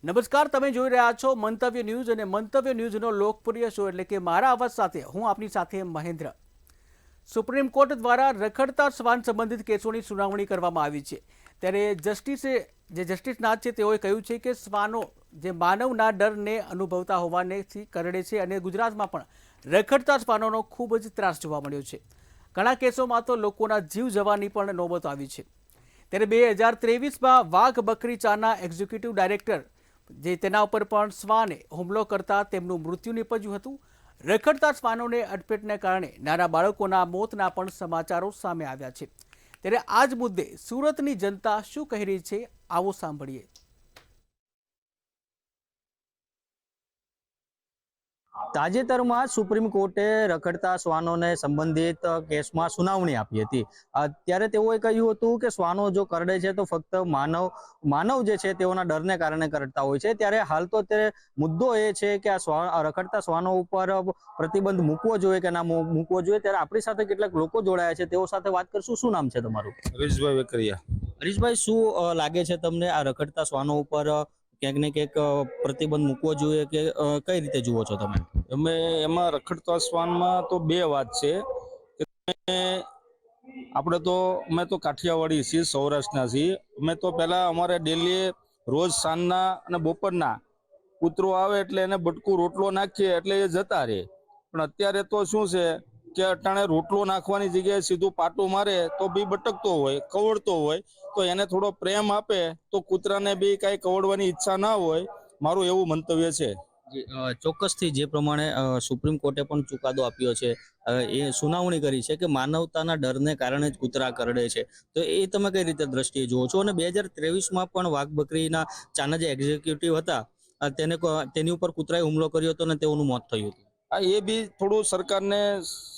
નમસ્કાર, તમે જોઈ રહ્યા છો મંતવ્ય ન્યૂઝ અને મંતવ્ય ન્યૂઝનો લોકપ્રિય શો એટલે કે મારા અવાજ સાથે હું આપની સાથે મહેન્દ્ર. સુપ્રીમ કોર્ટ દ્વારા રખડતા શ્વાન સંબંધિત કેસોની સુનાવણી કરવામાં આવી છે. ત્યારે જસ્ટિસ નાથ છે તેઓએ કહ્યું છે કે શ્વાનો જે માનવના ડરને અનુભવતા હોવાનેથી કરડે છે અને ગુજરાતમાં પણ રખડતા શ્વાનોનો ખૂબ જ ત્રાસ જોવા મળ્યો છે. ઘણા કેસોમાં તો લોકોના જીવ જવાની પણ નોબત આવી છે. ત્યારે 2023માં વાઘ બકરી ચાના એક્ઝિક્યુટિવ ડાયરેક્ટર જે તેના ઉપર પણ શ્વાને હુમલો કરતા તેમનું મૃત્યુ નીપજ્યું હતું. રખડતા શ્વાનોને અડફેટને કારણે નાના બાળકોના મોતના પણ સમાચારો સામે આવ્યા છે. ત્યારે આ જ મુદ્દે સુરતની જનતા શું કહી રહી છે, આવો સાંભળીએ. તાજેતરમાં સુપ્રીમ કોર્ટે રખડતા શ્વાનોને સંબંધિત કેસમાં સુનાવણી આપી હતી. ત્યારે તેઓએ કહ્યું હતું કે શ્વાનો જો કરડે છે તો ફક્ત માનવ જે છે તેઓના ડરને કારણે કરડતા હોય છે. ત્યારે હાલ તો અત્યારે મુદ્દો એ છે કે આ રખડતા શ્વાનો ઉપર પ્રતિબંધ મૂકવો જોઈએ કે ના મૂકવો જોઈએ. ત્યારે આપણી સાથે કેટલાક લોકો જોડાયા છે, તેઓ સાથે વાત કરશું. શું નામ છે તમારું? હરીશભાઈ વેકરિયા. હરીશભાઈ, શું લાગે છે તમને આ રખડતા શ્વાનો ઉપર ક્યાંક ને ક્યાંક પ્રતિબંધ મૂકવો જોઈએ કે કઈ રીતે જુઓ છો તમે? એમાં રખડતા શ્વાનમાં તો બે વાત છે કે આપણે તો અમે તો કાઠિયાવાડી છીએ, સૌરાષ્ટ્રના છીએ. અમે તો પહેલા અમારે ડેલી રોજ સાંજના અને બપોરના કૂતરો આવે એટલે એને બટકું રોટલો નાખીએ એટલે એ જતા રહે. પણ અત્યારે તો શું છે કે અટાણે રોટલો નાખવાની જગ્યાએ સીધું પાટું મારે તો બી બટકતો હોય, કવડતો હોય, તો એને થોડો પ્રેમ આપે તો કૂતરાને બી કાંઈ કવડવાની ઈચ્છા ના હોય. મારું એવું મંતવ્ય છે. ચોક્કસથી જે પ્રમાણે સુપ્રીમ કોર્ટે પણ ચુકાદો આપ્યો છે, એ સુનાવણી કરી છે કે માનવતાના ડરને કારણે જ કૂતરા કરડે છે, તો એ તમે કઈ રીતે દ્રષ્ટિએ જુઓ છો? અને 2023માં પણ વાઘ બકરીના ચાના જે એક્ઝિક્યુટિવ હતા તેની ઉપર કૂતરાએ હુમલો કર્યો હતો અને તેઓનું મોત થયું હતું. હા, એ બી થોડું સરકારને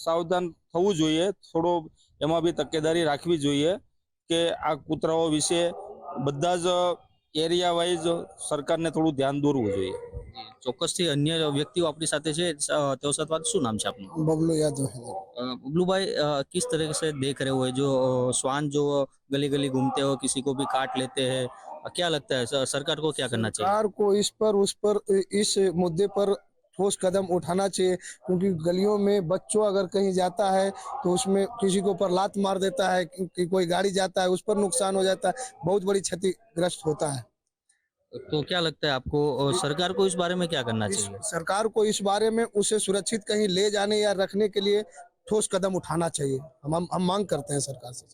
સાવધાન થવું જોઈએ, થોડો એમાં બી તકેદારી રાખવી જોઈએ કે આ કૂતરાઓ વિશે બધા જ એરિયા વાઇઝ સરકારને થોડું ધ્યાન દોરવું જોઈએ. ચોક્કસથી અન્ય વ્યક્તિઓ આપણી સાથે છે, તેઓ સાથે વાત. શું નામ છે આપનું? बबलू यादव है। बबलू भाई, किस तरह से देख रहे हो जो श्वान जो गली गली घूमते हो किसी को भी काट लेते हैं, क्या लगता है सरकार को क्या करना चाहिए? सरकार को इस मुद्दे पर ठोस कदम उठाना चाहिए, क्योंकि गलियों में बच्चों अगर कहीं जाता है तो उसमें किसी के ऊपर लात मार देता है, कि कोई गाड़ी जाता है उस पर नुकसान हो जाता है, बहुत बड़ी क्षतिग्रस्त होता है। तो क्या लगता है आपको, सरकार को इस बारे में क्या करना चाहिए? सरकार को इस बारे में उसे सुरक्षित कहीं ले जाने या रखने के लिए ठोस कदम उठाना चाहिए। हम मांग करते हैं सरकार से।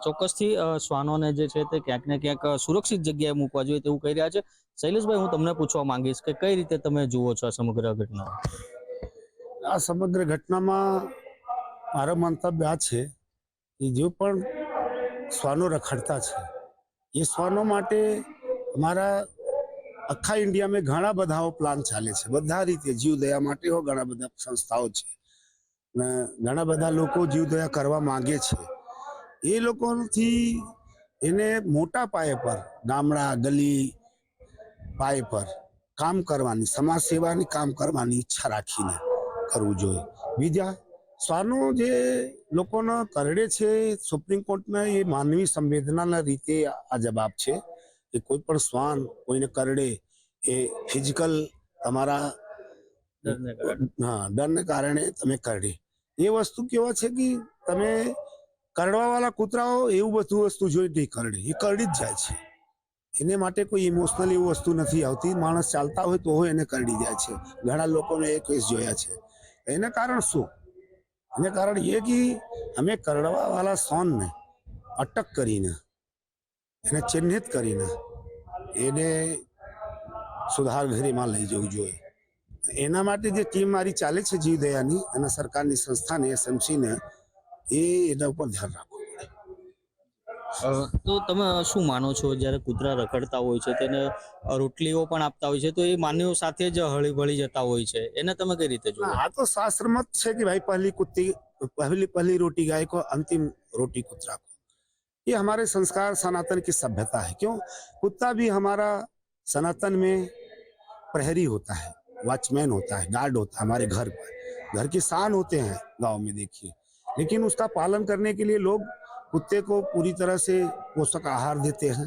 ચોક્કસથી શ્વાનોને જે છે તે ક્યાંક ને ક્યાંક સુરક્ષિત જગ્યાએ મૂકવા જોઈએ તેવું કહી રહ્યા છે. શૈલેષભાઈ, હું તમને પૂછવા માંગીશ કે કઈ રીતે તમે જુઓ છો આ સમગ્ર ઘટના? આ સમગ્ર ઘટનામાં મારો મંતવ્ય આ છે કે જે પણ શ્વાનો રખડતા છે એ શ્વાનો માટે અમારા આખા ઇન્ડિયામાં ઘણા બધા પ્લાન ચાલે છે. બધા રીતે જીવદયા માટે ઘણા બધા સંસ્થાઓ છે ને ઘણા બધા લોકો જીવદયા કરવા માંગે છે. એ લોકોથી એને મોટા પાયે પર ગામડા ગલી પાયે પર કામ કરવાની, સમાજ સેવાની કામ કરવાની ઈચ્છા રાખીને કરવું જોઈએ. બીજા શ્વાનો જે લોકોને કરડે છે, સુપ્રીમ કોર્ટના એ માનવી સંવેદનાના રીતે આ જવાબ છે કે કોઈ પણ શ્વાન કોઈને કરડે એ ફિઝિકલ તમારા ડરને કારણે તમે કરડે. એ વસ્તુ કેવા છે કે તમે કરડવાવાળા કૂતરાઓ એવું બધું વસ્તુ જોઈ નહીં કરડે, એ કરડી જ જાય છે. એને માટે કોઈ ઇમોશનલ એવું વસ્તુ નથી આવતી. માણસ ચાલતા હોય તો એને કરડી જાય છે. ઘણા લોકોને એ કેસ જોયા છે. એના કારણ શું? એને કારણ એ કે અમે કરડવાવાળા શ્વાનને અટક કરીને એને ચિહ્નિત કરીને એને સુધાર ગૃહમાં લઈ જવું જોઈએ. એના માટે જે ટીમ મારી ચાલે છે જીવદયાની અને સરકારની સંસ્થાને એસએમસીને એના ઉપર ધ્યાન રાખવું પડે. તો તમે શું માનો છો, જ્યારે કૂતરા રખડતા હોય છે તેને રોટલીઓ પણ આપતા હોય છે તો એ માનવીઓ સાથે જ હળી ભળી જતા હોય છે, એને તમે કઈ રીતે જુઓ? हाँ तो शास्त्र मत है कि भाई पहली रोटी गाय को, अंतिम रोटी कुत्ता को। ये हमारे संस्कार सनातन की सभ्यता है। क्यों? कुत्ता भी हमारा सनातन में प्रहरी होता है, वॉचमैन होता है, गार्ड होता है हमारे घर पर। घर की शान होते हैं गांव में, देखिए। लेकिन उसका पालन करने के लिए लोग कुत्ते को पूरी तरह से पोषक आहार देते हैं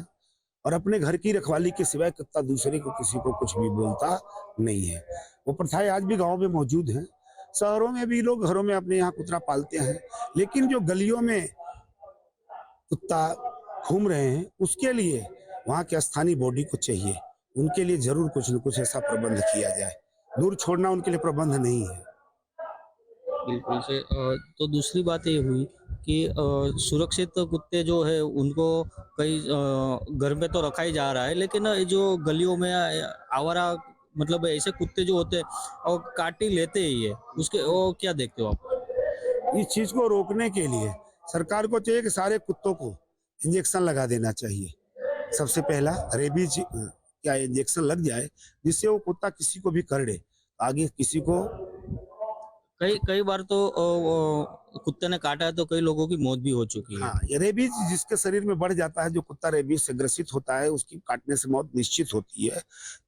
और अपने घर की रखवाली के सिवाय कुत्ता दूसरे को किसी को कुछ भी बोलता नहीं है। वो प्रथाएं आज भी गांव में मौजूद हैं। शहरों में भी लोग घरों में अपने यहाँ कुत्ता पालते हैं, लेकिन जो गलियों में कुत्ता घूम रहे हैं उसके लिए वहाँ के स्थानीय बॉडी को चाहिए, उनके लिए जरूर कुछ न कुछ ऐसा प्रबंध किया जाए। दूर छोड़ना उनके लिए प्रबंध नहीं है। बिल्कुल से तो दूसरी बात ये हुई कि सुरक्षित कुत्ते जो है उनको कई घर में तो रखा ही जा रहा है, लेकिन ये जो गलियों में आवारा मतलब ऐसे कुत्ते जो होते हैं और काट ही लेते ही है, उसके वो क्या देखते हो आप? इस चीज को रोकने के लिए सरकार को चाहिए कि सारे कुत्तों को इंजेक्शन लगा देना चाहिए। सबसे पहला रेबीज क्या इंजेक्शन लग जाए, जिससे वो कुत्ता किसी को भी कर दे, आगे किसी को। कई कई बार तो कुत्ते ने काटा है तो कई लोगों की मौत भी हो चुकी है। हाँ, ये रेबीज जिसके शरीर में बढ़ जाता है, जो कुत्ता रेबीज से ग्रसित होता है, उसकी काटने से मौत निश्चित होती है।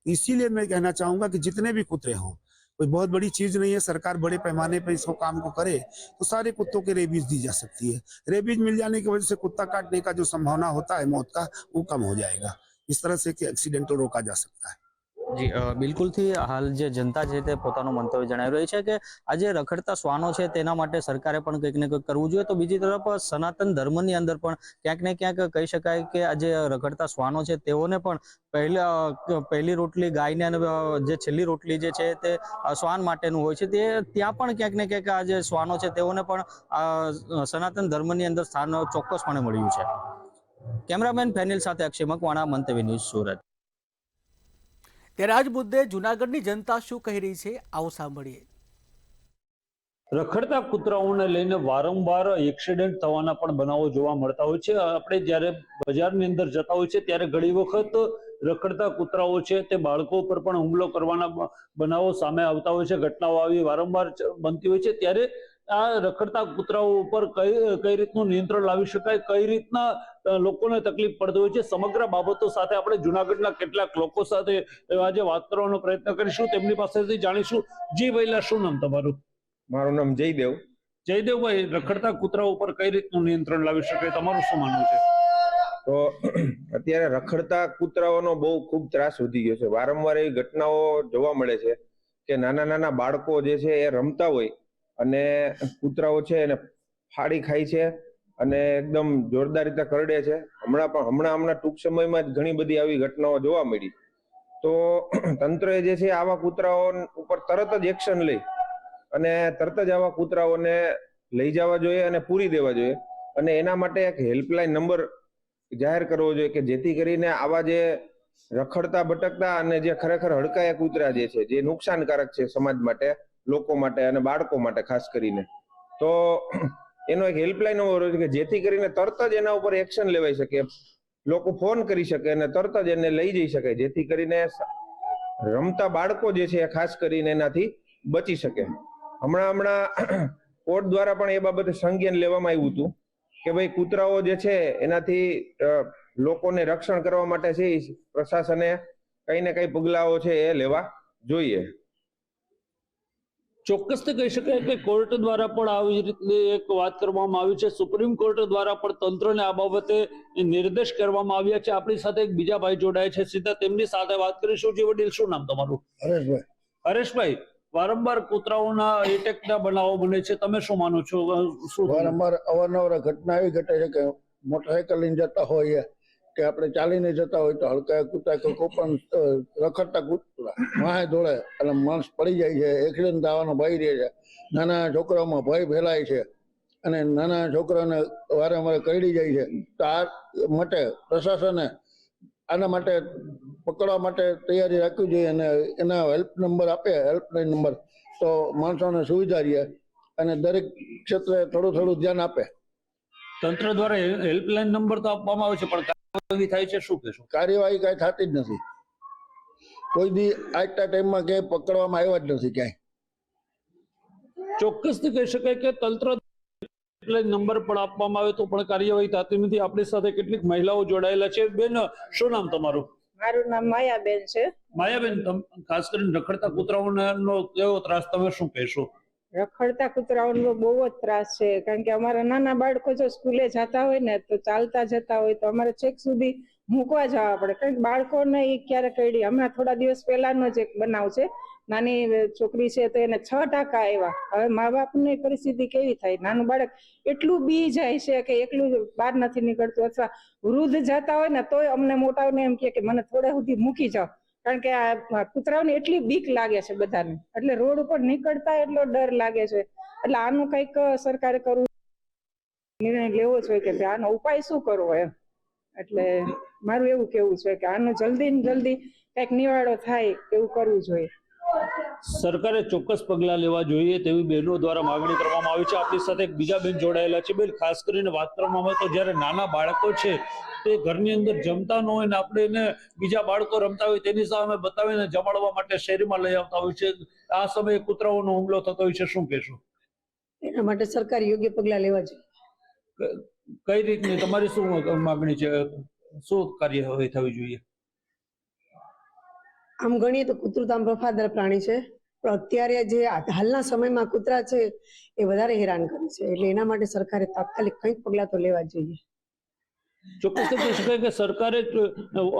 इसीलिए मैं कहना चाहूंगा कि जितने भी कुत्ते हों, कोई बहुत बड़ी चीज नहीं है, सरकार बड़े पैमाने पर इसको काम को करे तो सारे कुत्तों के रेबीज दी जा सकती है। रेबीज मिल जाने की वजह से कुत्ता काटने का जो संभावना होता है मौत का, वो कम हो जाएगा। इस तरह से कि एक्सीडेंट रोका जा सकता है। જી બિલકુલથી હાલ જે જનતા છે તે પોતાનું મંતવ્ય જણાવી રહી છે કે આ જે રખડતા શ્વાનો છે તેના માટે સરકારે પણ કંઈક ને કંઈક કરવું જોઈએ. તો બીજી તરફ સનાતન ધર્મની અંદર પણ ક્યાંક ને ક્યાંક કહી શકાય કે આ જે રખડતા શ્વાનો છે તેઓને પણ પહેલી રોટલી ગાયને અને જે છેલ્લી રોટલી જે છે તે શ્વાન માટેનું હોય છે, તે ત્યાં પણ ક્યાંક ને ક્યાંક આ જે શ્વાનો છે તેઓને પણ સનાતન ધર્મની અંદર સ્થાન ચોક્કસપણે મળ્યું છે. કેમેરામેન ફેનિલ સાથે અક્ષય મકવાણા, મંતવ્ય ન્યૂઝ, સુરત. ત્યારે આજ મુદ્દે જૂનાગઢની જનતા શું કહી રહી છે, આવો સાંભળીએ. રખડતા કૂતરાઓને લઈને વારંવાર એક્સિડન્ટ થવાના પણ બનાવો જોવા મળતા હોય છે. આપણે જ્યારે બજારની અંદર જતા હોય છે ત્યારે ઘણી વખત રખડતા કૂતરાઓ છે તે બાળકો પર પણ હુમલો કરવાના બનાવો સામે આવતા હોય છે. ઘટનાઓ આવી વારંવાર બનતી હોય છે. ત્યારે આ રખડતા કૂતરાઓ ઉપર કઈ રીતનું નિયંત્રણ લાવી શકાય, કઈ રીતના લોકોને તકલીફ પડતી હોય છે, સમગ્ર બાબતો સાથે આપણે જુનાગઢના કેટલાક લોકો સાથે આજે વાત કરવાનો પ્રયત્ન કરીશું. તેમની પાસેથી જાણીશું. જી ભાઈલા, શું નામ તમારું? મારું નામ જયદેવ. જયદેવભાઈ, રખડતા કૂતરા ઉપર કઈ રીતનું નિયંત્રણ લાવી શકાય, તમારું શું માનવું છે? તો અત્યારે રખડતા કૂતરાઓનો બહુ ખૂબ ત્રાસ વધી ગયો છે. વારંવાર એવી ઘટનાઓ જોવા મળે છે કે નાના નાના બાળકો જે છે એ રમતા હોય અને કૂતરાઓ છે એને ફાડી ખાય છે અને એકદમ જોરદાર રીતે કરડે છે. હમણાં ટૂંક સમયમાં જ ઘણી બધી આવી ઘટનાઓ જોવા મળી. તો તંત્રએ જે છે આવા કૂતરાઓ ઉપર તરત જ એક્શન લઈ અને તરત જ આવા કૂતરાઓને લઈ જવા જોઈએ અને પૂરી દેવા જોઈએ. અને એના માટે એક હેલ્પલાઇન નંબર જાહેર કરવો જોઈએ કે જેથી કરીને આવા જે રખડતા ભટકતા અને જે ખરેખર હડકાયા કૂતરા જે છે, જે નુકસાનકારક છે સમાજ માટે, લોકો માટે અને બાળકો માટે ખાસ કરીને, તો એનો એક હેલ્પલાઇન નંબર હોય કે જેથી કરીને તરત જ એના ઉપર એક્શન લેવાઈ શકે, લોકો ફોન કરી શકે અને તરત જ એને લઈ જઈ શકે, જેથી કરીને રમતા બાળકો જે છે ખાસ કરીને એનાથી બચી શકે. હમણાં કોર્ટ દ્વારા પણ એ બાબતે સંજ્ઞાન લેવામાં આવ્યું હતું કે ભાઈ કૂતરાઓ જે છે એનાથી લોકોને રક્ષણ કરવા માટે છે પ્રશાસને કઈ ને કઈ પગલાઓ છે એ લેવા જોઈએ. ચોક્કસથી કહી શકાય કે કોર્ટ દ્વારા પણ આવી રીતની એક વાત કરવામાં આવી છે. સુપ્રીમ કોર્ટ દ્વારા પણ તંત્રને આ બાબતે નિર્દેશ કરવામાં આવ્યા છે. આપણી સાથે એક બીજા ભાઈ જોડાય છે, સીધા તેમની સાથે વાત કરીશું. જી વડીલ, શું નામ તમારું? હરેશભાઈ. હરેશભાઈ, વારંવાર કૂતરાઓના એટેકના બનાવો બને છે, તમે શું માનો છો? શું વારંવાર અવારનવાર ઘટના એવી ઘટે છે કે મોટરસાયકલ લઈને જતા હોય કે આપણે ચાલીને જતા હોય તો હડકાયા કૂતરા કે કોઈ પણ રખડતા કૂતરા વાહે દોડે અને માણસ પડી જાય છે, એક્સિડન્ટ થવાનો ભય રહે છે. નાના છોકરાઓમાં ભય ફેલાય છે અને નાના છોકરાઓને વારંવાર કરડી જાય છે. તો આ માટે પ્રશાસને આના માટે પકડવા માટે તૈયારી રાખવી જોઈએ અને એના હેલ્પ નંબર આપે, હેલ્પલાઇન નંબર, તો માણસોને સુવિધા રહે અને દરેક ક્ષેત્રે થોડું થોડું ધ્યાન આપે. તંત્ર દ્વારા હેલ્પલાઇન નંબર તો આપવામાં આવે છે, પણ કાર્યવાહી થાય છે શું કહેશો? કાર્યવાહી કાંઈ થતી જ નથી. કોઈ દી આજના ટાઈમમાં ક્યાંય પકડવામાં આવ્યા જ નથી ક્યાંય. ચોક્કસથી કહી શકાય કે તંત્ર નંબર પણ આપવામાં આવે તો પણ કાર્યવાહી થતી નથી. આપણી સાથે કેટલીક મહિલાઓ જોડાયેલા છે. બેન, શું નામ તમારું? મારું નામ માયાબેન છે. માયાબેન, ખાસ કરીને રખડતા કૂતરાઓનો કેવો ત્રાસ, તમે શું કહેશો? રખડતા કૂતરાઓનો બહુ જ ત્રાસ છે, કારણ કે અમારા નાના બાળકો જો સ્કૂલે જતા હોય ને તો ચાલતા જતા હોય તો અમારે છેક સુધી મૂકવા જવા પડે, કારણ કે બાળકોને એ ક્યારે કરડી. હમણાં થોડા દિવસ પહેલાનો જ એક બનાવ છે, નાની છોકરી છે તો એને 6 ટાંકા આવ્યા. હવે મા બાપની પરિસ્થિતિ કેવી થાય? નાનું બાળક એટલું બી જાય છે કે એકલું બહાર નથી નીકળતું, અથવા વૃદ્ધ જતા હોય ને તોય અમને મોટાઓને એમ કે મને થોડે સુધી મૂકી જાઓ, કારણ કે આ કૂતરાઓને એટલી બીક લાગે છે બધાને, એટલે રોડ ઉપર નીકળતા એટલો ડર લાગે છે. એટલે આનું કંઈક સરકારે કરવું, નિર્ણય લેવો જોઈએ કે આનો ઉપાય શું કરવો એમ. એટલે મારું એવું કેવું છે કે આનો જલ્દી ને જલ્દી કંઈક નિવાડો થાય એવું કરવું જોઈએ. સરકારે ચોક્કસ પગલાં લેવા જોઈએ તેવી બહેનો દ્વારા માગણી કરવામાં આવી છે. આપણી સાથે એક બીજા બેન જોડાયેલા છે. બેન, ખાસ કરીને વાત કરવામાં આવે તો જ્યારે નાના બાળકો છે તે ઘરની અંદર જમતા ન હોય ને આપણે એને બીજા બાળકો રમતા હોય તેની સામે બતાવીને જમાડવા માટે શેરીમાં લઈ આવતા હોય છે, આ સમયે કૂતરાઓનો હુમલો થતો હોય છે, શું કહેશો? એના માટે સરકારે યોગ્ય પગલાં લેવા જોઈએ. કઈ રીતની તમારી શું માગણી છે, શું કાર્યવાહી થવી જોઈએ? આમ ગણીએ તો કૂતરું તો આમ વફાદાર પ્રાણી છે, પણ અત્યારે જે હાલના સમયમાં કૂતરા છે એ વધારે હેરાન કરે છે, એટલે એના માટે સરકારે તાત્કાલિક કંઈક પગલાં તો લેવા જોઈએ. ચોક્કસ કહી શકાય કે સરકારે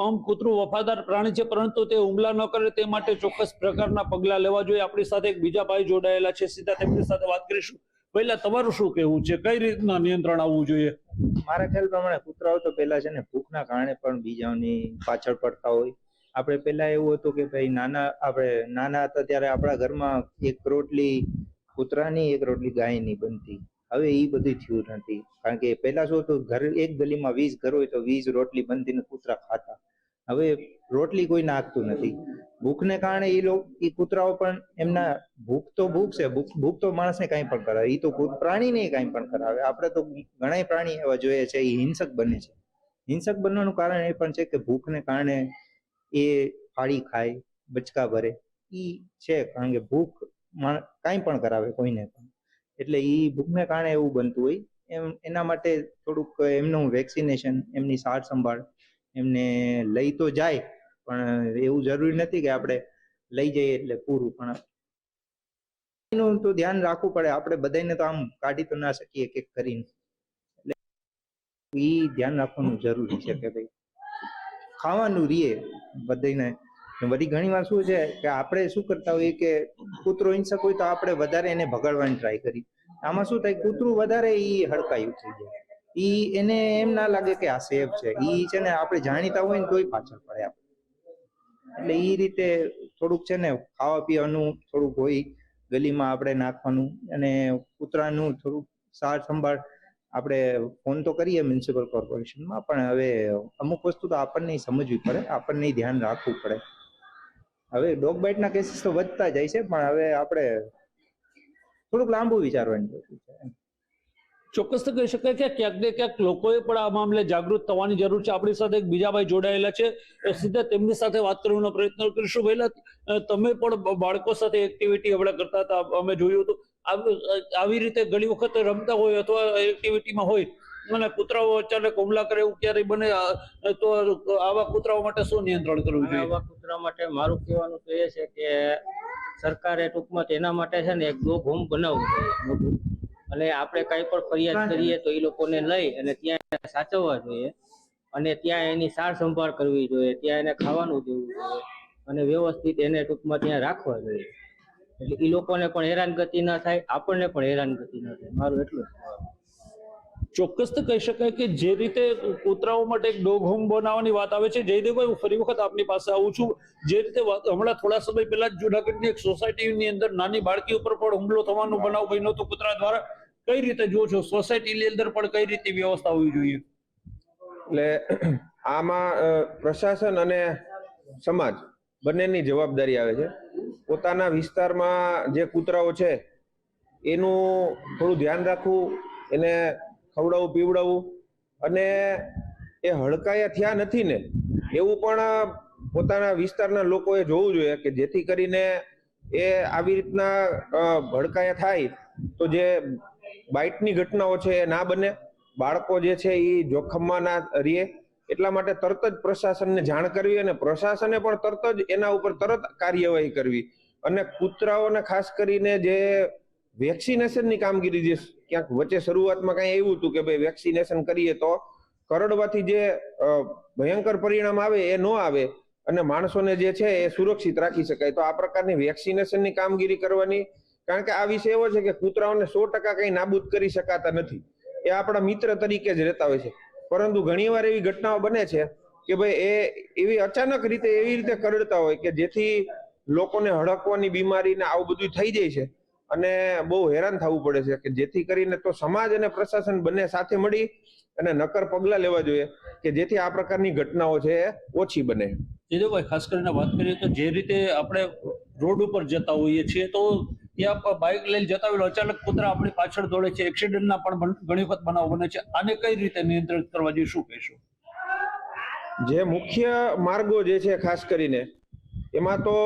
આમ કૂતરું વફાદાર પ્રાણી છે, પરંતુ તે હુમલા ન કરે તે માટે ચોક્કસ પ્રકારના પગલાં લેવા જોઈએ. આપણી સાથે એક બીજા ભાઈ જોડાયેલા છે, સીધા તેમની સાથે વાત કરીશું. પહેલા તમારું શું કહેવું છે, કઈ રીતના નિયંત્રણ આવવું જોઈએ? મારા ખ્યાલ પ્રમાણે કૂતરાઓ તો પહેલા છે ને ભૂખના કારણે પણ બીજાની પાછળ પડતા હોય. આપણે પહેલા એવું હતું કે ભાઈ આપણે નાના હતા ત્યારે આપણા ઘરમાં એક રોટલી કૂતરાની, એક રોટલી ગાયની બનતી. હવે એ બધું થયું નથી, કારણ કે પહેલા શું હતું, ઘર એક ગલીમાં 20 ઘર હોય તો 20 રોટલી બનતી ને કૂતરા ખાતા. હવે રોટલી કોઈ નાખતું નથી. ભૂખને કારણે એ કૂતરાઓ પણ એમના ભૂખ છે, ભૂખ તો માણસને કાંઈ પણ કરાવે, એ તો પ્રાણીને કાંઈ પણ કરાવે. આપણે તો ઘણા પ્રાણી એવા જોઈએ છે એ હિંસક બને છે. હિંસક બનવાનું કારણ એ પણ છે કે ભૂખને કારણે એ ફાળી ખાય, બચકા ભરે, એ છે, કારણ કે ભૂખ કાંઈ પણ કરાવે કોઈને પણ. એટલે એ ભૂખને કારણે એવું બનતું હોય. એના માટે થોડુંક એમનું વેક્સિનેશન, એમની સાર સંભાળ એમને લઈ તો જાય, પણ એવું જરૂરી નથી કે આપણે લઈ જઈએ એટલે પૂરું, પણ એનું તો ધ્યાન રાખવું પડે. આપણે બધાને તો આમ કાઢી તો ના શકીએ કે કરીને, એટલે એ ધ્યાન રાખવાનું જરૂરી છે કે ભાઈ ખાવાનું રીએ બધાને. બધી ઘણી વાર શું છે કે આપણે શું કરતા હોઈએ કે કૂતરો હિંસક હોય તો આપણે વધારે એને ભગાડવાની ટ્રાય કરી. આમાં શું થાય, કૂતરું વધારે હડકાયું થઈ જાય. એને એમ ના લાગે કે આ સેફ છે. છે ને આપણે જાણીતા હોય ને તોય પાછળ પડે આપણે. એટલે એ રીતે થોડુંક છે ને ખાવા પીવાનું થોડુંક હોય ગલીમાં આપણે નાખવાનું, અને કૂતરાનું થોડુંક સાર સંભાળ આપણે ફોન તો કરીએ મ્યુનિસિપલ કોર્પોરેશનમાં, પણ હવે અમુક વસ્તુ તો આપણને સમજવી પડે, આપણને ધ્યાન રાખવું પડે. હવે ડોગ બાઇટના કેસીસ તો વધતા જાય છે, પણ હવે આપણે થોડુંક લાંબુ વિચારવાની જરૂર છે. ચોક્કસ તો કહી શકાય કે ક્યાંક ને ક્યાંક લોકોએ પણ આ મામલે જાગૃત થવાની જરૂર છે. આપણી સાથે એક બીજા ભાઈ જોડાયેલા છે, સીધા તેમની સાથે વાત કરવાનો પ્રયત્ન કરીશું. પહેલા તમે પણ બાળકો સાથે એક્ટિવિટી હમણાં કરતા હતા, અમે જોયું હતું. આવી રીતે ઘણી વખત રમતા હોય અથવા એક્ટિવિટીમાં હોય અને કૂતરાઓ અચાનક હુમલા કરે એવું ક્યારેય બને તો આવા કૂતરાઓ માટે શું નિયંત્રણ કરવું જોઈએ? આવા કૂતરા માટે મારું કહેવાનું તો એ છે કે સરકારે ટૂંકમાં તેના માટે છે ને એક ડોગ હોમ બનાવવું જોઈએ મોટું, અને આપણે કઈ પણ ફરિયાદ કરીએ તો એ લોકોને લઈ અને ત્યાં સાચવવા જોઈએ, અને ત્યાં એની સાર સંભાળ કરવી જોઈએ, ત્યાં એને ખાવાનું દેવું જોઈએ, અને વ્યવસ્થિત એને ટૂંકમાં ત્યાં રાખવા જોઈએ. એટલે એ લોકોને પણ હેરાનગતિ ના થાય, આપણને પણ હેરાનગતિ ના થાય. મારું એટલું જ. ચોક્કસ તો કહી શકાય કે જે રીતે કૂતરાઓ માટે એક ડોગ હોમ બનાવવાની વાત આવે છે, જયદેવભાઈ હું ફરી વખત આપની પાસે આવું છું. જે રીતે હમણાં થોડા સમય પહેલા જ જુનાગઢની એક સોસાયટીની અંદર નાની બાળકી ઉપર પણ હુમલો થવાનો બનાવ બન્યો હતો કૂતરા દ્વારા. કઈ રીતે જુઓ છો, સોસાયટીની અંદર પણ કઈ રીતે વ્યવસ્થા હોવી જોઈએ? એટલે આમાં પ્રશાસન અને સમાજ બંનેની જવાબદારી આવે છે. પોતાના વિસ્તારમાં જે કૂતરાઓ છે એનું થોડું ધ્યાન રાખવું, એને ખવડાવવું પીવડાવવું, અને એ હડકાયા થયા નથી ને એવું પણ પોતાના વિસ્તારના લોકોએ જોવું જોઈએ, કે જેથી કરીને એ આવી રીતના ભડકાયા થાય તો જે બાઇટની ઘટનાઓ છે એ ના બને, બાળકો જે છે એ જોખમમાં ના રહે. એટલા માટે તરત જ પ્રશાસનને જાણ કરવી, અને પ્રશાસને પણ તરત જ એના ઉપર તરત કાર્યવાહી કરવી. અને કૂતરાઓને ખાસ કરીને જે વેક્સિનેશનની કામગીરી, જે ક્યાંક વચ્ચે શરૂઆતમાં કઈ એવું હતું કે ભાઈ વેક્સિનેશન કરીએ તો કરડવાથી જે ભયંકર પરિણામ આવે એ ન આવે અને માણસોને જે છે એ સુરક્ષિત રાખી શકાય. તો આ પ્રકારની વેક્સિનેશનની કામગીરી કરવાની, કારણ કે આ વિષય એવો છે કે કૂતરાઓને 100% કઈ નાબૂદ કરી શકાતા નથી. એ આપણા મિત્ર તરીકે જ રહેતા હોય છે, પરંતુ ઘણીવાર એવી ઘટનાઓ બને છે કે ભાઈ એ એવી અચાનક રીતે એવી રીતે કરડતા હોય કે જેથી લોકોને હડકવાની બીમારી ને આવું બધું થઈ જાય છે અને બહુ હેરાન થવું પડે છે, કે જેથી કરીને તો સમાજ અને પ્રશાસન બંને સાથે મળી અને નક્કર પગલા લેવા જોઈએ કે જેથી આ પ્રકારની ઘટનાઓ છે એ ઓછી બને. જેદુભાઈ, ખાસ કરીને વાત કરીએ તો જે રીતે આપણે રોડ ઉપર જતા હોઈએ છીએ તો ત્યાં બાઇક લઈને જતા હોય અચાનક કૂતરા આપણી પાછળ દોડે છે, એક્સિડન્ટના પણ ઘણી વખત બનાવ બને છે. આને કઈ રીતે નિયંત્રિત કરવા જોઈએ, શું કહેશો? જે મુખ્ય માર્ગો જે છે ખાસ કરીને એમાં તો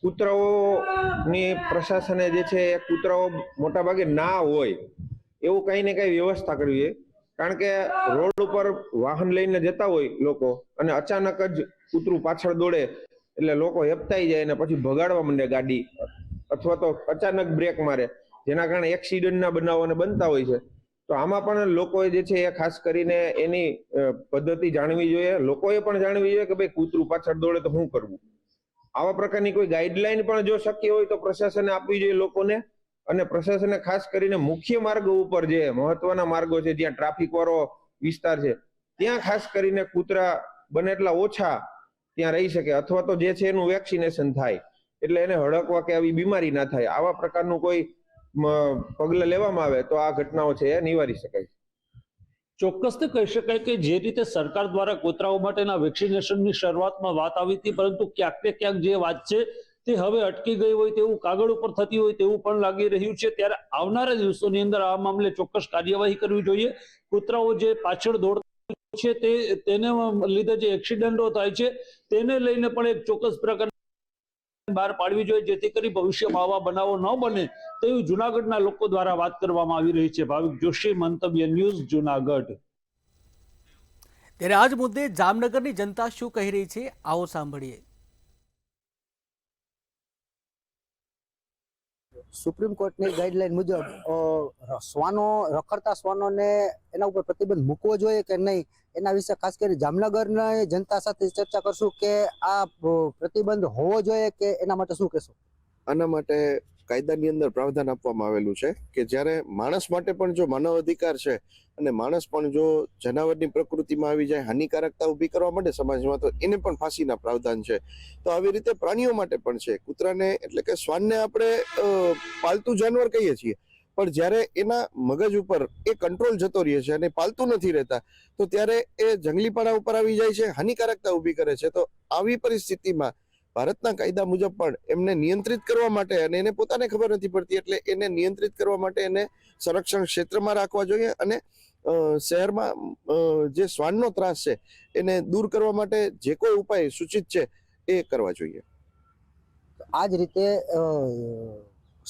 કૂતરાઓની પ્રશાસને જે છે એ કૂતરાઓ મોટા ભાગે ના હોય એવું કઈ ને કઈ વ્યવસ્થા કરવી જોઈએ. કારણ કે રોડ ઉપર વાહન લઈને જતા હોય લોકો અને અચાનક જ કૂતરું પાછળ દોડે એટલે લોકો હેપતાઈ જાય અને પછી ભગાડવા માંડે ગાડી, અથવા તો અચાનક બ્રેક મારે, જેના કારણે એક્સિડન્ટના બનાવો બનતા હોય છે. તો આમાં પણ લોકોએ જે છે એ ખાસ કરીને એની પદ્ધતિ જાણવી જોઈએ. લોકોએ પણ જાણવી જોઈએ કે ભાઈ કૂતરું પાછળ દોડે તો શું કરવું. આવા પ્રકારની કોઈ ગાઈડલાઈન પણ જો શક્ય હોય તો પ્રશાસને આપવી જોઈએ લોકોને. અને પ્રશાસને ખાસ કરીને મુખ્ય માર્ગો ઉપર જે મહત્વના માર્ગો છે જ્યાં ટ્રાફિક વાળો વિસ્તાર છે ત્યાં ખાસ કરીને કૂતરા બને એટલા ઓછા ત્યાં રહી શકે, અથવા તો જે છે એનું વેક્સિનેશન થાય એટલે એને હડકવા કે આવી બીમારી ના થાય. આવા પ્રકારનું કોઈ પગલાં લેવામાં આવે તો આ ઘટનાઓ છે એ નિવારી શકાય. ચોક્કસથી કહી શકાય કે જે રીતે સરકાર દ્વારા કૂતરાઓ માટેના વેક્સિનેશનની શરૂઆતમાં વાત આવી હતી, પરંતુ ક્યાંક ને ક્યાંક જે વાત છે તે હવે અટકી ગઈ હોય તેવું કાગળ ઉપર થતી હોય તેવું પણ લાગી રહ્યું છે. ત્યારે આવનારા દિવસોની અંદર આ મામલે ચોક્કસ કાર્યવાહી કરવી જોઈએ. કૂતરાઓ જે પાછળ દોડતા છે તેને લીધે જે એક્સિડન્ટો થાય છે તેને લઈને પણ એક ચોક્કસ પ્રકાર બહાર પાડવી જોઈએ, જેથી કરી ભવિષ્યમાં આવા બનાવો ન બને તેવી જુનાગઢના લોકો દ્વારા વાત કરવામાં આવી રહી છે. ભાવિક જોશી, મંતવ્ય ન્યૂઝ, જુનાગઢ. ત્યારે આજ મુદ્દે જામનગરની જનતા શું કહી રહી છે, આવો સાંભળીએ. સુપ્રીમ કોર્ટની ગાઈડલાઈન મુજબ રખડતા શ્વાનોને એના ઉપર પ્રતિબંધ મૂકવો જોઈએ કે નહીં, એના વિશે ખાસ કરી જામનગરની જનતા સાથે ચર્ચા કરશું કે આ પ્રતિબંધ હોવો જોઈએ કે એના માટે શું કહેશો? આના માટે કાયદાની અંદર પ્રાવધાન આપવામાં આવેલું છે કે જ્યારે માણસ માટે પણ જો માનવ અધિકાર છે અને માણસ પણ જો જનાવરની પ્રકૃતિમાં આવી જાય, હાનિકારકતા ઊભી કરવા માટે સમાજમાં, તો એને પણ ફાંસીના પ્રાવધાન છે. તો આવી રીતે પ્રાણીઓ માટે પણ છે. કૂતરાને એટલે કે શ્વાનને આપણે પાલતુ જાનવર કહીએ છીએ, પણ જ્યારે એના મગજ ઉપર એ કંટ્રોલ જતો રહે છે અને પાલતુ નથી રહેતા તો ત્યારે એ જંગલીપણા ઉપર આવી જાય છે, હાનિકારકતા ઊભી કરે છે. તો આવી પરિસ્થિતિમાં ભારતના કાયદા મુજબ પણ એમને નિયંત્રિત કરવા માટે, અને એને પોતાને ખબર નથી પડતી એટલે એને નિયંત્રિત કરવા માટે એને સંરક્ષણ ક્ષેત્રમાં રાખવા જોઈએ અને શહેરમાં જે શ્વાનનો ત્રાસ છે એને દૂર કરવા માટે જે કોઈ ઉપાય સૂચિત છે એ કરવા જોઈએ. આ જ રીતે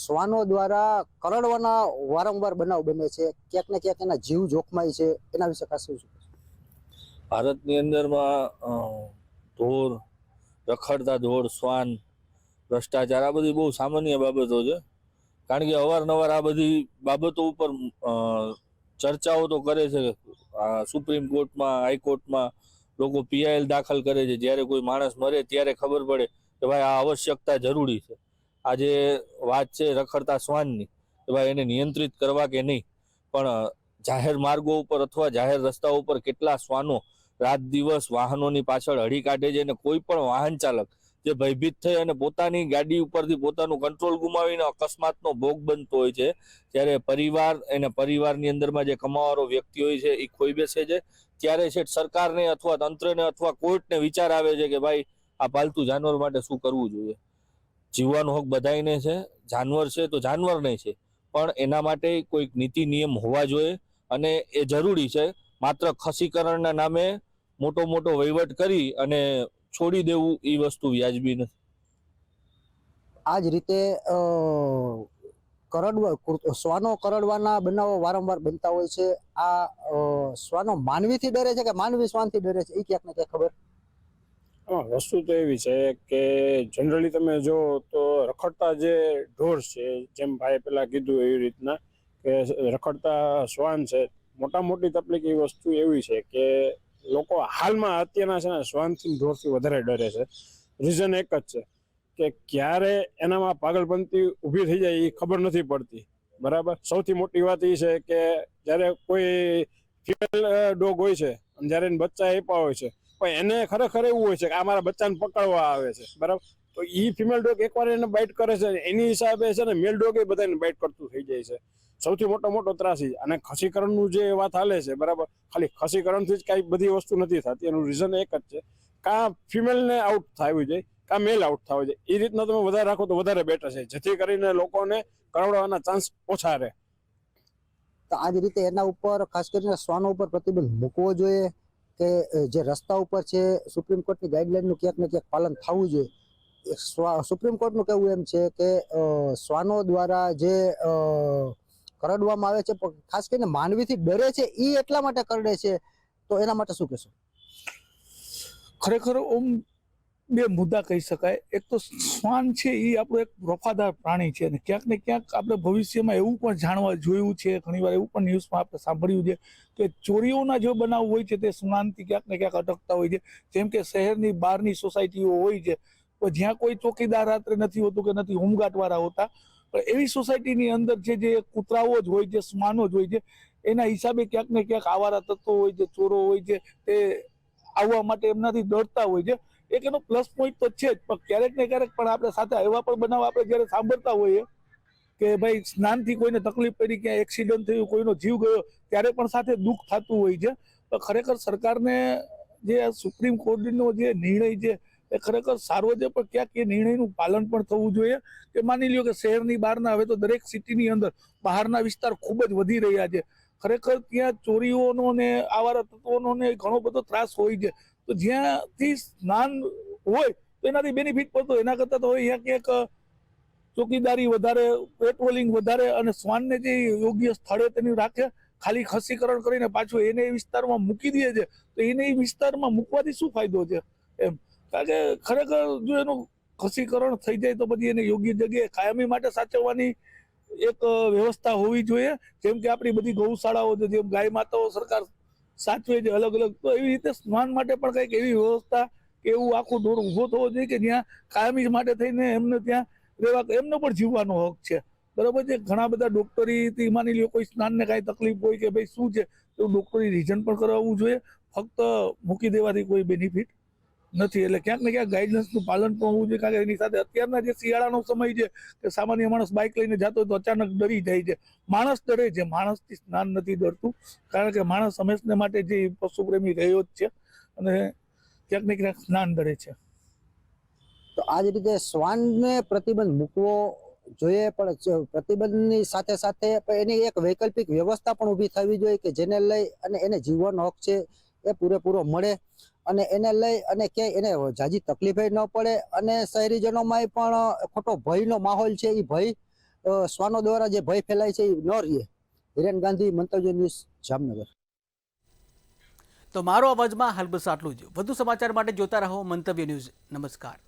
શ્વાનો દ્વારા કરડવાના વારંવાર બનાવ બને છે, ક્યાંક ને ક્યાંક એના જીવ જોખમાય છે, એના વિશે ખાસ શું? ભારતની અંદરમાં ઢોર, રખડતા ઢોર, શ્વાન, ભ્રષ્ટાચાર, આ બધી બહુ સામાન્ય બાબતો છે. કારણ કે અવારનવાર આ બધી બાબતો ઉપર ચર્ચાઓ તો કરે છે. સુપ્રીમ કોર્ટમાં, હાઈકોર્ટમાં લોકો PIL દાખલ કરે છે. જ્યારે કોઈ માણસ મરે ત્યારે ખબર પડે કે ભાઈ આ આવશ્યકતા જરૂરી છે. આ જે વાત છે રખડતા શ્વાનની, કે ભાઈ એને નિયંત્રિત કરવા કે નહીં, પણ જાહેર માર્ગો ઉપર અથવા જાહેર રસ્તાઓ ઉપર કેટલા શ્વાનો રાત દિવસ વાહનોની પાછળ હળી કાઢે છે, અને કોઈ પણ વાહન ચાલક જે ભયભીત થઈ અને પોતાની ગાડી ઉપરથી પોતાનું કંટ્રોલ ગુમાવીને અકસ્માતનો ભોગ બનતો હોય છે, ત્યારે પરિવાર અને પરિવારની અંદરમાં જે કમાવાળો વ્યક્તિ હોય છે એ ખોઈ બેસે છે. ત્યારે છે સરકારને અથવા તંત્રને અથવા કોર્ટને વિચાર આવે છે કે ભાઈ આ પાલતુ જાનવર માટે શું કરવું જોઈએ. જીવવાનો હક બધાયને છે, જાનવર છે તો જાનવર નહીં છે, પણ એના માટે કોઈક નીતિ નિયમ હોવા જોઈએ અને એ જરૂરી છે. માત્ર ખસીકરણના નામે મોટો વહીવટ કરી અને છોડી દેવું એ વસ્તુ વ્યાજબી નથી. આ જ રીતે શ્વાનો કરડવાના બનાવો વારંવાર બનતા હોય છે. આ શ્વાનો માનવીથી ડરે છે કે માનવી શ્વાનથી ડરે છે, એ ક્યાંક ને ક્યાંક ખબર? વસ્તુ તો એવી છે કે જનરલી તમે જો તો રખડતા જે ઢોર છે, જેમ ભાઈ પેલા કીધું એવી રીતના કે રખડતા શ્વાન છે મોટા મોટી તકલીફ એ વસ્તુ એવી છે કે લોકો હાલમાં અત્યારના છે ને શ્વાનથી ઢોરથી વધારે ડરે છે. રીઝન એક જ છે કે ક્યારે એનામાં પાગલપંતી ઊભી થઈ જાય એ ખબર નથી પડતી. બરાબર. સૌથી મોટી વાત એ છે કે જ્યારે કોઈ ફિમેલ ડોગ હોય છે અને જ્યારે એને બચ્ચા આપ્યા હોય છે પણ એને ખરેખર એવું હોય છે કે આ મારા બચ્ચાને પકડવા આવે છે. બરાબર. તો એ ફિમેલ ડોગ એકવાર એને બાઇટ કરે છે એની હિસાબે છે ને મેલ ડોગ એ બધાને બાઇટ કરતું થઈ જાય છે. સૌથી મોટો ત્રાસી. અને ખસીકરણનું જે વાત હાલે છે બરાબર, ખાલી ખસીકરણથી જ કાંઈ બધી વસ્તુ નથી થતી. એનું રીઝન એક જ છે, કાં ફિમેલને આઉટ થવી જોઈએ કાં મેલ આઉટ થવો જોઈએ. એ રીતના તમે વધારે રાખો તો વધારે બેટર છે, જેથી કરીને લોકોને કરવડાવવાના ચાન્સ ઓછા રહે. તો આ જ રીતે એના ઉપર ખાસ કરીને શ્વાનો ઉપર પ્રતિબંધ મૂકવો જોઈએ કે જે રસ્તા ઉપર છે સુપ્રીમ કોર્ટની ગાઈડલાઈનનું ક્યાંક ને ક્યાંક પાલન થવું જોઈએ. સુપ્રીમ કોર્ટનું કહેવું એમ છે કે શ્વાનો દ્વારા જે કરડવામાં આવે છે પણ ખાસ કરીને માનવીથી ડરે છે એ એટલા માટે કરડે છે, તો એના માટે શું કહેશો? ખરેખર બે મુદ્દા કહી શકાય. એક તો શ્વાન છે એ આપણું એક વફાદાર પ્રાણી છે અને ક્યાંક ને ક્યાંક આપણે ભવિષ્યમાં એવું પણ જાણવા જોયું છે, ઘણીવાર એવું પણ ન્યૂઝમાં આપણે સાંભળ્યું છે કે ચોરીઓના જો બનાવ હોય છે તે શ્વાનથી ક્યાંક ને ક્યાંક અટકતા હોય છે. જેમ કે શહેરની બહારની સોસાયટીઓ હોય છે તો જ્યાં કોઈ ચોકીદાર રાત્રે નથી હોતું કે નથી હોમગાર્ડવાળા હોતા, પણ એવી સોસાયટીની અંદર જે કૂતરાઓ જ હોય છે, શ્વાનો જ હોય છે, એના હિસાબે ક્યાંક ને ક્યાંક આવારા તત્વો હોય છે, ચોરો હોય છે, તે આવવા માટે એમનાથી ડરતા હોય છે. એક એનો પ્લસ પોઈન્ટ તો છે જ, પણ ક્યારેક ને ક્યારેક પણ આપણે સાથે એવા પણ બનાવ આપણે જ્યારે સાંભળતા હોઈએ કે ભાઈ સ્નાનથી કોઈને તકલીફ પડી, ક્યાંય એક્સિડન્ટ થયું, કોઈનો જીવ ગયો, ત્યારે પણ સાથે દુઃખ થતું હોય છે. તો ખરેખર સરકારને જે સુપ્રીમ કોર્ટનો જે નિર્ણય છે એ ખરેખર સારો છે, પણ ક્યાંક એ નિર્ણયનું પાલન પણ થવું જોઈએ. કે માની લ્યો કે શહેરની બહારના, હવે તો દરેક સિટીની અંદર બહારના વિસ્તાર ખૂબ જ વધી રહ્યા છે. ખરેખર ત્યાં ચોરીઓનો ને આવારા તત્વોનો ને ઘણો બધો ત્રાસ હોય છે. તો જ્યાંથી સ્નાન હોય તો એનાથી બેનિફિટ પડતો, એના કરતાં તો અહીંયા ક્યાંક ચોકીદારી વધારે, પેટ્રોલિંગ વધારે અને શ્વાનને જે યોગ્ય સ્થળે તેની રાખે, ખાલી ખસીકરણ કરીને પાછું એને એ વિસ્તારમાં મૂકી દે છે, તો એને એ વિસ્તારમાં મૂકવાથી શું ફાયદો છે એમ. કારણ કે ખરેખર જો એનું ખસીકરણ થઈ જાય તો પછી એને યોગ્ય જગ્યાએ કાયમી માટે સાચવવાની એક વ્યવસ્થા હોવી જોઈએ. જેમ કે આપણી બધી ગૌશાળાઓ છે, જેમ ગાય માતાઓ સરકાર સાચવે છે અલગ અલગ, તો એવી રીતે શ્વાન માટે પણ કંઈક એવી વ્યવસ્થા કે એવું આખું દોર ઊભો થવો જોઈએ કે જ્યાં કાયમી માટે થઈને એમને ત્યાં રહેવા, એમનો પણ જીવવાનો હક છે. બરાબર છે. ઘણા બધા ડોક્ટરીથી માની લ્યો કોઈ સ્નાનને કાંઈ તકલીફ હોય કે ભાઈ શું છે, તો ડોક્ટરી રિઝન પણ કરાવવું જોઈએ. ફક્ત મૂકી દેવાથી કોઈ બેનિફિટ નથી. એટલે ક્યાંક ને ક્યાંક ગાઈડલાઇન્સનું પાલન પણ હોવું જોઈએ. કારણ કે એની સાથે અત્યારના જે શિયાળાનો સમય છે કે સામાન્ય માણસ બાઇક લઈને જતો હોય તો અચાનક ડરી જાય છે. માણસ ડરે છે, માણસથી સ્નાન નથી ડરતું, કારણ કે માણસ હંમેશને માટે જે પશુ પ્રેમી રહ્યો જ છે અને ક્યાંક ને ક્યાંક સ્નાન ડરે છે. તો આ જ રીતે શ્વાનને પ્રતિબંધ મૂકવો જોઈએ, પણ પ્રતિબંધની સાથે સાથે એની એક વૈકલ્પિક વ્યવસ્થા પણ ઊભી થવી જોઈએ કે જેને લઈ અને એને જીવવાનો હક છે એ પૂરેપૂરો મળે અને એને લઈ અને ક્યાંય એને જાજી તકલીફે ન પડે અને શહેરીજનોમાં પણ ખોટો ભયનો માહોલ છે, એ ભય શ્વાનો દ્વારા જે ભય ફેલાય છે એ ન રહે. હિરેન ગાંધી, મંતવ્ય ન્યૂઝ, જામનગર. તો મારો અવાજમાં હાલ બસ આટલું જ. વધુ સમાચાર માટે જોતા રહો મંતવ્ય ન્યૂઝ. નમસ્કાર.